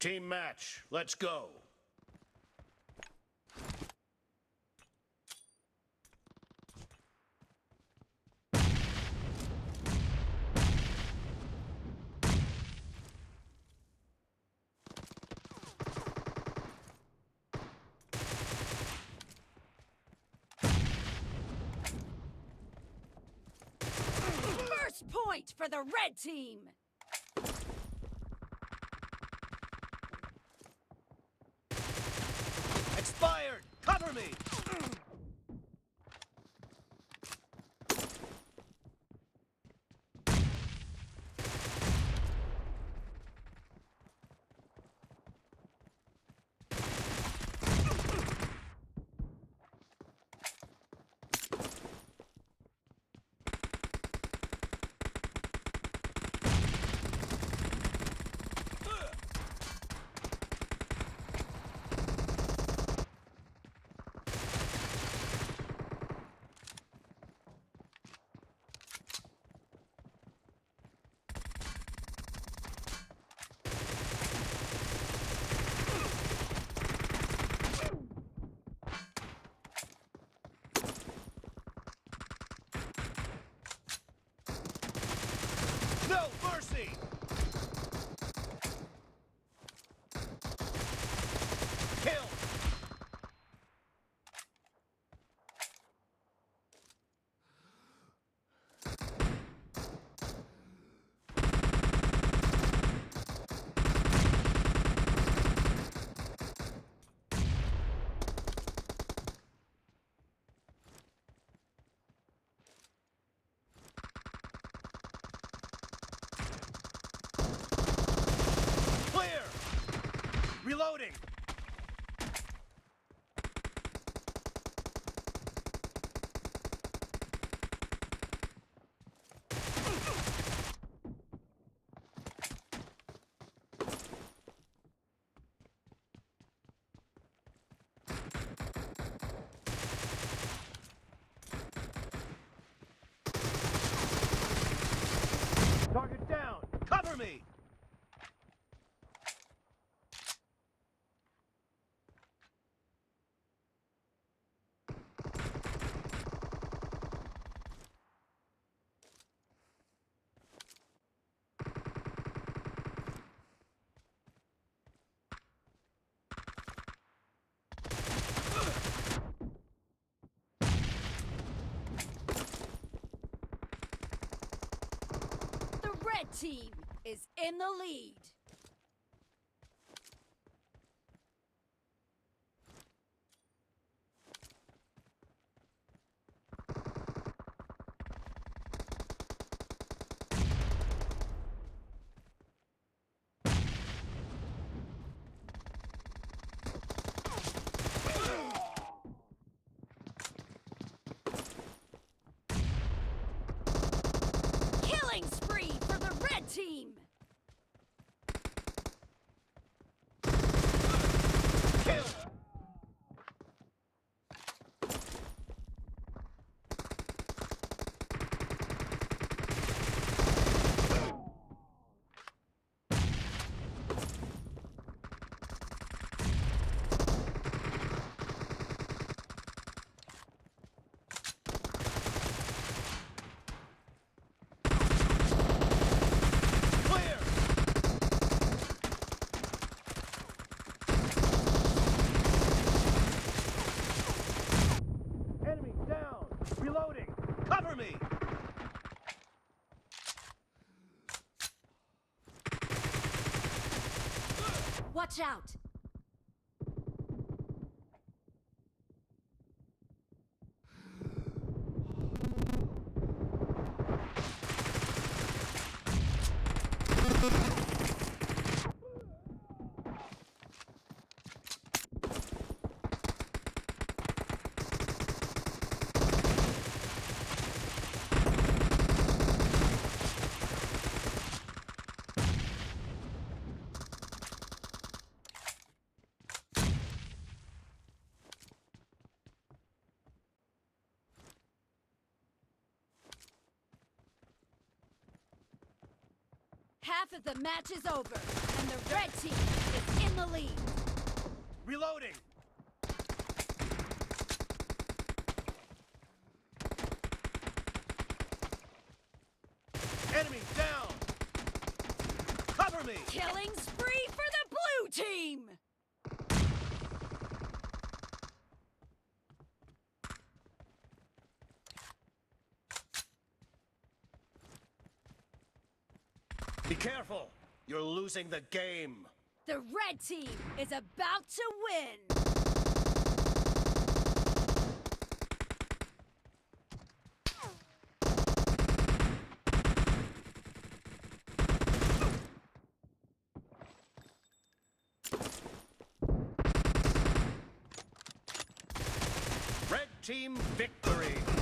Team match, let's go. First point for the red team! Expired! Cover me! No mercy! Kill! Clear! Reloading! Target down! Cover me! The red team is in the lead. Killing spree for the red team! Kill! Clear! Enemy down! Reloading! Cover me! Watch out! Half of the match is over, And the red team is in the lead. Reloading. Enemy down. Cover me. Killing spree for the blue team! Be careful. You're losing the game. The red team is about to win! Red team victory.